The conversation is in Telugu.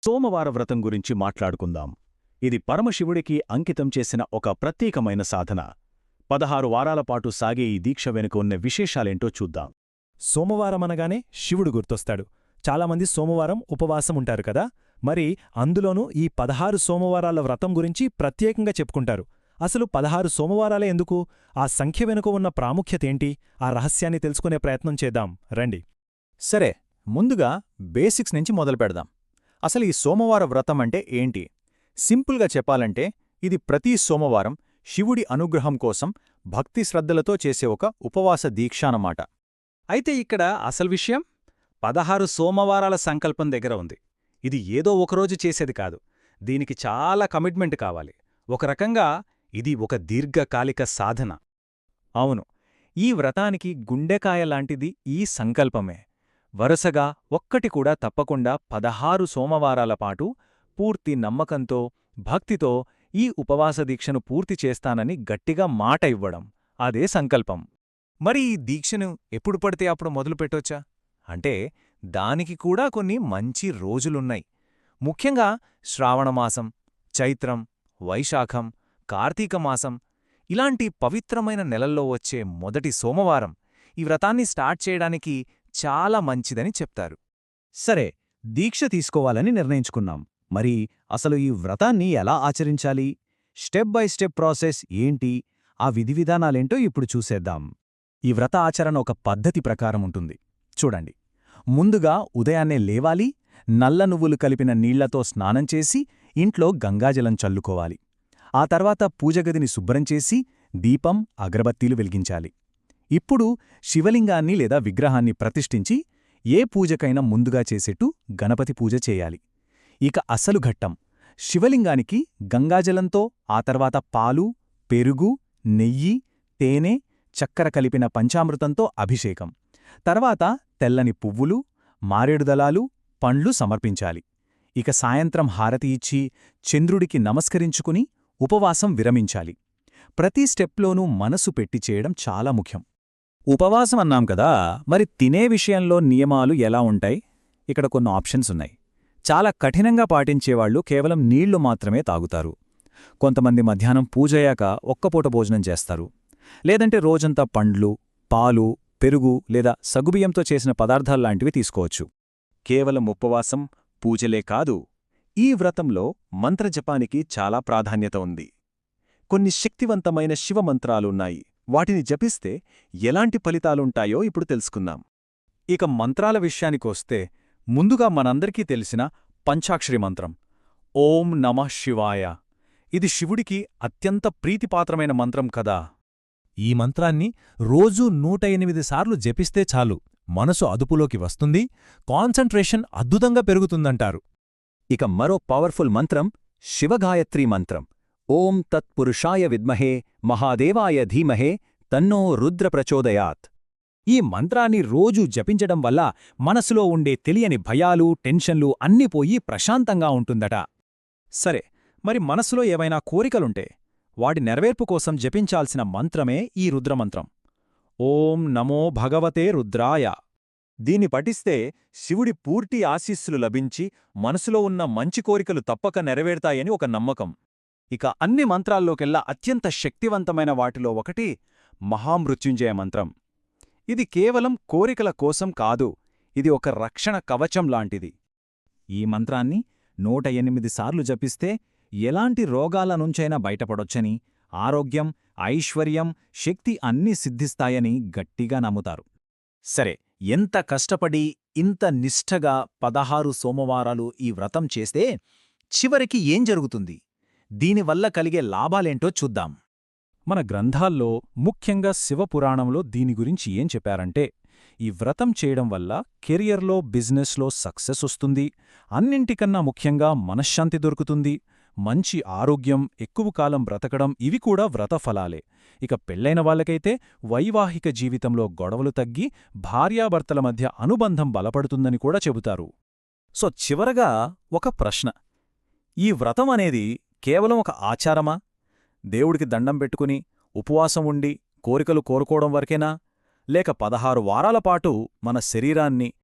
సోమవార వ్రతం గురించి మాట్లాడుకుందాం. ఇది పరమశివుడికి అంకితం చేసిన ఒక ప్రత్యేకమైన సాధన. 16 వారాల పాటు సాగే ఈ దీక్ష వెనుక ఉన్న విశేషాలేంటో చూద్దాం. సోమవారమనగానే శివుడు గుర్తొస్తాడు. చాలామంది సోమవారం ఉపవాసం ఉంటారు కదా, మరి అందులోనూ ఈ 16 సోమవారాల వ్రతం గురించి ప్రత్యేకంగా చెప్పుకుంటారు. అసలు 16 సోమవారాలే ఎందుకు? ఆ సంఖ్య వెనుక ఉన్న ప్రాముఖ్యతేంటి? ఆ రహస్యాన్ని తెలుసుకునే ప్రయత్నం చేద్దాం రండి. సరే, ముందుగా బేసిక్స్ నుంచి మొదలుపెడదాం. అసలు ఈ సోమవార వ్రతం అంటే ఏంటి? సింపుల్గా చెప్పాలంటే ఇది ప్రతి సోమవారం శివుడి అనుగ్రహం కోసం భక్తి శ్రద్ధలతో చేసే ఒక ఉపవాస దీక్ష అన్నమాట. అయితే ఇక్కడ అసలు విషయం 16 సోమవారాల సంకల్పం దగ్గర ఉంది. ఇది ఏదో ఒకరోజు చేసేది కాదు. దీనికి చాలా కమిట్మెంట్ కావాలి. ఒక రకంగా ఇది ఒక దీర్ఘకాలిక సాధన. అవును, ఈ వ్రతానికి గుండెకాయ లాంటిది ఈ సంకల్పమే. వరుసగా ఒక్కటి కూడా తప్పకుండా 16 సోమవారాల పాటు పూర్తి నమ్మకంతో, భక్తితో ఈ ఉపవాస దీక్షను పూర్తి చేస్తానని గట్టిగా మాట ఇవ్వడం, అదే సంకల్పం. మరి ఈ దీక్షను ఎప్పుడు పడితే అప్పుడు మొదలుపెట్టొచ్చా అంటే దానికి కూడా కొన్ని మంచి రోజులున్నాయి. ముఖ్యంగా శ్రావణమాసం, చైత్రం, వైశాఖం, కార్తీకమాసం ఇలాంటి పవిత్రమైన నెలల్లో వచ్చే మొదటి సోమవారం ఈ వ్రతాన్ని స్టార్ట్ చేయడానికి చాలా మంచిదని చెప్తారు. సరే, దీక్ష తీసుకోవాలని నిర్ణయించుకున్నాం. మరి అసలు ఈ వ్రతాన్ని ఎలా ఆచరించాలి? స్టెప్ బై స్టెప్ ప్రాసెస్ ఏంటి? ఆ విధివిధానాలేంటో ఇప్పుడు చూసేద్దాం. ఈ వ్రత ఆచరణ ఒక పద్ధతి ప్రకారం ఉంటుంది. చూడండి, ముందుగా ఉదయాన్నే లేవాలి, నల్ల నువ్వులు కలిపిన నీళ్లతో స్నానం చేసి ఇంట్లో గంగాజలం చల్లుకోవాలి. ఆ తర్వాత పూజగదిని శుభ్రం చేసి దీపం, అగరబత్తీలు వెలిగించాలి. ఇప్పుడు శివలింగాన్ని లేదా విగ్రహాన్ని ప్రతిష్ఠించి ఏ పూజకైనా ముందుగా చేసేట్టు గణపతి పూజ చేయాలి. ఇక అసలు ఘట్టం, శివలింగానికి గంగాజలంతో, ఆ తర్వాత పాలు, పెరుగు, నెయ్యి, తేనె, చక్కెర కలిపిన పంచామృతంతో అభిషేకం. తర్వాత తెల్లని పువ్వులు, మారేడుదళాలు, పండ్లు సమర్పించాలి. ఇక సాయంత్రం హారతి ఇచ్చి చంద్రుడికి నమస్కరించుకుని ఉపవాసం విరమించాలి. ప్రతి స్టెప్లోనూ మనసు పెట్టి చేయడం చాలా ముఖ్యం. ఉపవాసం అన్నాం కదా, మరి తినే విషయంలో నియమాలు ఎలా ఉంటాయి? ఇక్కడ కొన్ని ఆప్షన్స్ ఉన్నాయి. చాలా కఠినంగా పాటించేవాళ్లు కేవలం నీళ్లు మాత్రమే తాగుతారు. కొంతమంది మధ్యాహ్నం పూజయ్యాక ఒక్కపూట భోజనం చేస్తారు. లేదంటే రోజంతా పండ్లు, పాలు, పెరుగు లేదా సగ్గుబియ్యంతో చేసిన పదార్థాల్లాంటివి తీసుకోవచ్చు. కేవలం ఉపవాసం, పూజలే కాదు, ఈ వ్రతంలో మంత్రజపానికి చాలా ప్రాధాన్యత ఉంది. కొన్ని శక్తివంతమైన శివమంత్రాలున్నాయి. వాటిని జపిస్తే ఎలాంటి ఫలితాలుంటాయో ఇప్పుడు తెలుసుకుందాం. ఇక మంత్రాల విషయానికొస్తే ముందుగా మనందరికీ తెలిసిన పంచాక్షరి మంత్రం ఓం నమః శివాయ. ఇది శివుడికి అత్యంత ప్రీతిపాత్రమైన మంత్రం కదా. ఈ మంత్రాన్ని రోజూ 108 సార్లు జపిస్తే చాలు, మనసు అదుపులోకి వస్తుంది, కాన్సంట్రేషన్ అద్భుతంగా పెరుగుతుందంటారు. ఇక మరో పవర్ఫుల్ మంత్రం శివగాయత్రీ మంత్రం. ఓం తత్పురుషాయ విద్మహే మహాదేవాయ ధీమహే తన్నో రుద్ర ప్రచోదయాత్. ఈ మంత్రాన్ని రోజూ జపించడం వల్ల మనసులో ఉండే తెలియని భయాలు, టెన్షన్లు అన్నీ పోయి ప్రశాంతంగా ఉంటుందట. సరే, మరి మనసులో ఏవైనా కోరికలుంటే వాటి నెరవేర్పు కోసం జపించాల్సిన మంత్రమే ఈ రుద్రమంత్రం. ఓం నమో భగవతే రుద్రాయ. దీన్ని పఠిస్తే శివుడి పూర్తి ఆశీస్సులు లభించి మనసులో ఉన్న మంచి కోరికలు తప్పక నెరవేరుతాయని ఒక నమ్మకం. ఇక అన్ని మంత్రాల్లోకెల్లా అత్యంత శక్తివంతమైన వాటిలో ఒకటి మహామృత్యుంజయ మంత్రం. ఇది కేవలం కోరికల కోసం కాదు, ఇది ఒక రక్షణ కవచం లాంటిది. ఈ మంత్రాన్ని 108 సార్లు జపిస్తే ఎలాంటి రోగాల నుంచైనా బయటపడొచ్చని, ఆరోగ్యం, ఐశ్వర్యం, శక్తి అన్నీ సిద్ధిస్తాయని గట్టిగా నమ్ముతారు. సరే, ఎంత కష్టపడి ఇంత నిష్ఠగా 16 సోమవారాలు ఈ వ్రతం చేస్తే చివరికి ఏం జరుగుతుంది? దీనివల్ల కలిగే లాభాలేంటో చూద్దాం. మన గ్రంథాల్లో, ముఖ్యంగా శివపురాణంలో దీని గురించి ఏం చెప్పారంటే, ఈ వ్రతం చేయడం వల్ల కెరియర్లో, బిజినెస్లో సక్సెస్ వస్తుంది, అన్నింటికన్నా ముఖ్యంగా మనశ్శాంతి దొరుకుతుంది, మంచి ఆరోగ్యం, ఎక్కువ కాలం బ్రతకడం ఇవి కూడా వ్రత ఫలాలే. ఇక పెళ్లైన వాళ్ళకైతే వైవాహిక జీవితంలో గొడవలు తగ్గి భార్యాభర్తల మధ్య అనుబంధం బలపడుతుందని కూడా చెబుతారు. సో చివరగా ఒక ప్రశ్న, ఈ వ్రతం అనేది కేవలం ఒక ఆచారమా? దేవుడికి దండం పెట్టుకుని ఉపవాసం ఉండి కోరికలు కోరుకోవడం వరకేనా? లేక 16 వారాల పాటు మన శరీరాన్ని,